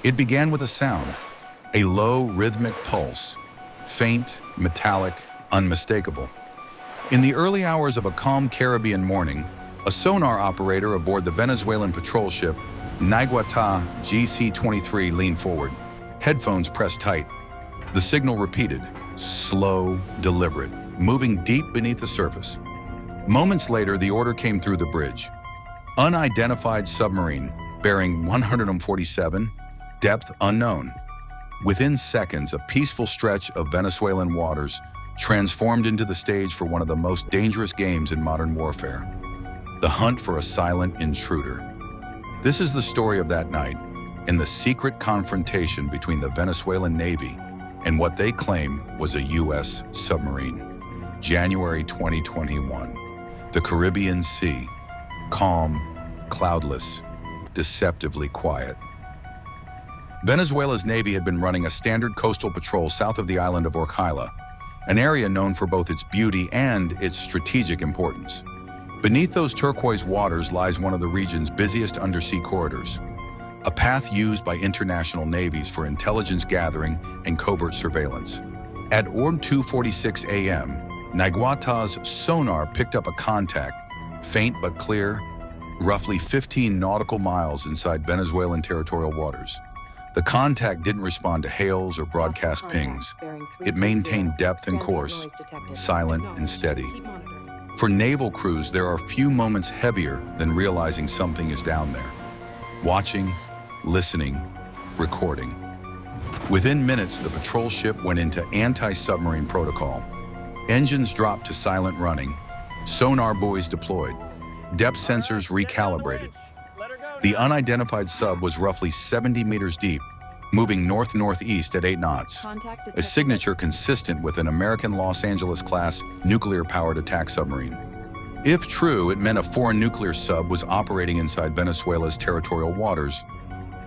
It began with a sound, a low rhythmic pulse, faint, metallic, unmistakable. In the early hours of a calm Caribbean morning, a sonar operator aboard the Venezuelan patrol ship Naiguata GC-23 leaned forward, headphones pressed tight. The signal repeated, slow, deliberate, moving deep beneath the surface. Moments later, the order came through the bridge. Unidentified submarine, bearing 147, depth unknown. Within seconds, a peaceful stretch of Venezuelan waters transformed into the stage for one of the most dangerous games in modern warfare, the hunt for a silent intruder. This is the story of that night and the secret confrontation between the Venezuelan Navy and what they claim was a U.S. submarine. January 2021. The Caribbean Sea, calm, cloudless, deceptively quiet. Venezuela's Navy had been running a standard coastal patrol south of the island of Orcala, an area known for both its beauty and its strategic importance. Beneath those turquoise waters lies one of the region's busiest undersea corridors, a path used by international navies for intelligence gathering and covert surveillance. At 2:46 a.m., Naiguata's sonar picked up a contact, faint but clear, roughly 15 nautical miles inside Venezuelan territorial waters. The contact didn't respond to hails or broadcast pings. It maintained depth and course, silent and steady. For naval crews, there are few moments heavier than realizing something is down there. Watching, listening, recording. Within minutes, the patrol ship went into anti-submarine protocol. Engines dropped to silent running, sonar buoys deployed, depth sensors recalibrated. The unidentified sub was roughly 70 meters deep, moving north-northeast at 8 knots, a signature consistent with an American Los Angeles-class nuclear-powered attack submarine. If true, it meant a foreign nuclear sub was operating inside Venezuela's territorial waters,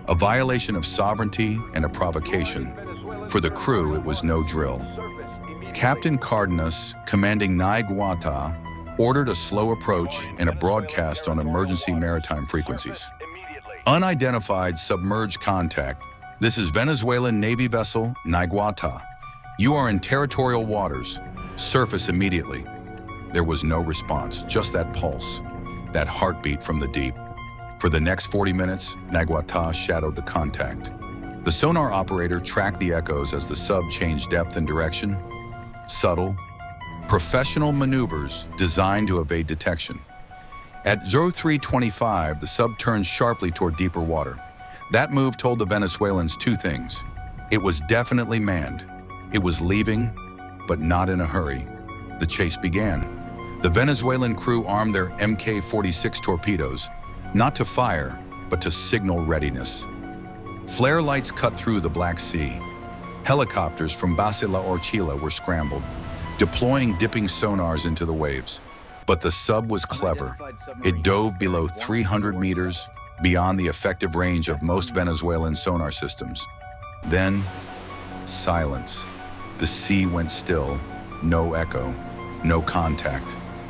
a violation of sovereignty and a provocation. For the crew, it was no drill. Captain Cardenas, commanding Naiguata, ordered a slow approach and a broadcast on emergency maritime frequencies. Unidentified submerged contact. This is Venezuelan Navy vessel Naiguata. You are in territorial waters. Surface immediately. There was no response, just that pulse, that heartbeat from the deep. For the next 40 minutes, Naiguata shadowed the contact. The sonar operator tracked the echoes as the sub changed depth and direction. Subtle, professional maneuvers designed to evade detection. At 03:25, the sub turned sharply toward deeper water. That move told the Venezuelans two things. It was definitely manned. It was leaving, but not in a hurry. The chase began. The Venezuelan crew armed their Mk-46 torpedoes, not to fire, but to signal readiness. Flare lights cut through the Black Sea. Helicopters from Base La Orchila were scrambled, deploying dipping sonars into the waves. But the sub was clever. It dove below 300 meters, beyond the effective range of most Venezuelan sonar systems. Then, silence. The sea went still, no echo, no contact,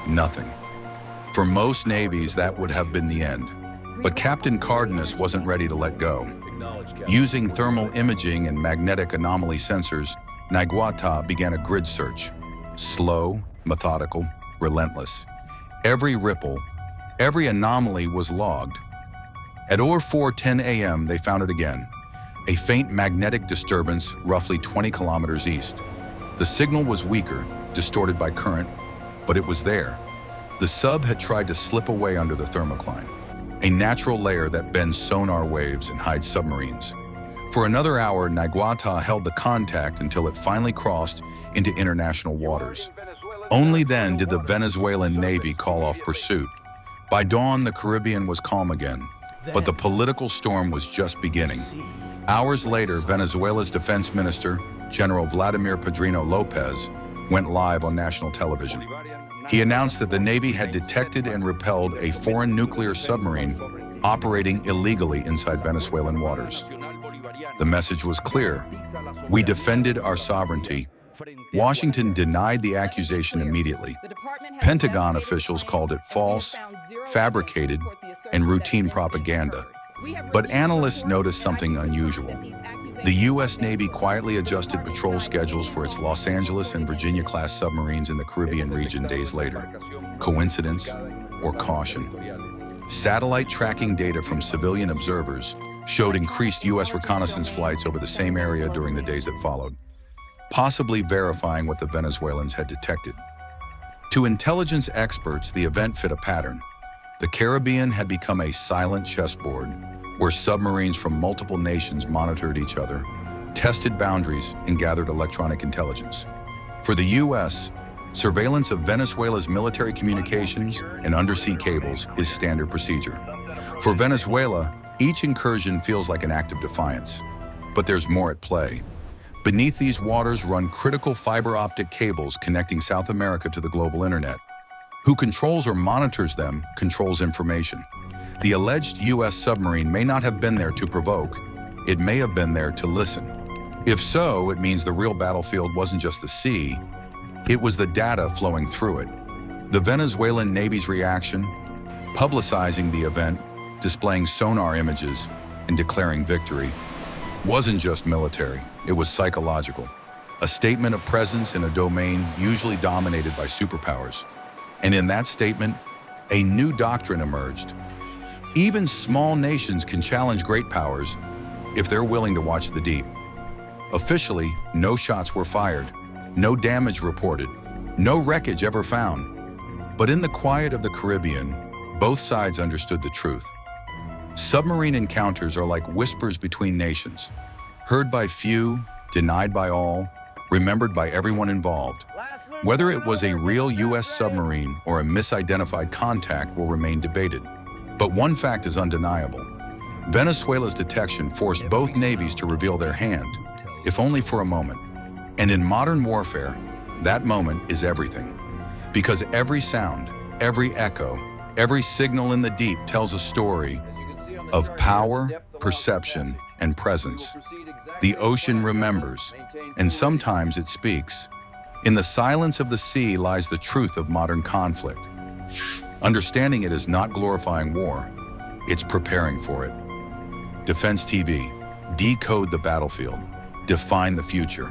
nothing. For most navies, that would have been the end. But Captain Cardenas wasn't ready to let go. Using thermal imaging and magnetic anomaly sensors, Naiguata began a grid search. Slow, methodical, relentless. Every ripple, every anomaly was logged. At 4:10 a.m., they found it again. A faint magnetic disturbance roughly 20 kilometers east. The signal was weaker, distorted by current, but it was there. The sub had tried to slip away under the thermocline, a natural layer that bends sonar waves and hides submarines. For another hour, Naiguata held the contact until it finally crossed into international waters. Only then did the Venezuelan Navy call off pursuit. By dawn, the Caribbean was calm again, but the political storm was just beginning. Hours later, Venezuela's defense minister, General Vladimir Padrino Lopez, went live on national television. He announced that the Navy had detected and repelled a foreign nuclear submarine operating illegally inside Venezuelan waters. The message was clear. We defended our sovereignty. Washington denied the accusation immediately. Pentagon officials called it false, fabricated, and routine propaganda. But analysts noticed something unusual. The U.S. Navy quietly adjusted patrol schedules for its Los Angeles and Virginia-class submarines in the Caribbean region days later. Coincidence or caution? Satellite tracking data from civilian observers showed increased U.S. reconnaissance flights over the same area during the days that followed, possibly verifying what the Venezuelans had detected. To intelligence experts, the event fit a pattern. The Caribbean had become a silent chessboard where submarines from multiple nations monitored each other, tested boundaries, and gathered electronic intelligence. For the U.S., surveillance of Venezuela's military communications and undersea cables is standard procedure. For Venezuela, each incursion feels like an act of defiance. But there's more at play. Beneath these waters run critical fiber optic cables connecting South America to the global internet. Who controls or monitors them controls information. The alleged U.S. submarine may not have been there to provoke. It may have been there to listen. If so, it means the real battlefield wasn't just the sea, it was the data flowing through it. The Venezuelan Navy's reaction, publicizing the event, displaying sonar images, and declaring victory, wasn't just military, it was psychological. A statement of presence in a domain usually dominated by superpowers. And in that statement, a new doctrine emerged. Even small nations can challenge great powers if they're willing to watch the deep. Officially, no shots were fired, no damage reported, no wreckage ever found. But in the quiet of the Caribbean, both sides understood the truth. Submarine encounters are like whispers between nations, heard by few, denied by all, remembered by everyone involved. Whether it was a real U.S. submarine or a misidentified contact will remain debated. But one fact is undeniable. Venezuela's detection forced both navies to reveal their hand, if only for a moment. And in modern warfare, that moment is everything. Because every sound, every echo, every signal in the deep tells a story of power, perception, and presence. The ocean remembers, and sometimes it speaks. In the silence of the sea lies the truth of modern conflict. Understanding it is not glorifying war, it's preparing for it. Defense TV, decode the battlefield, define the future.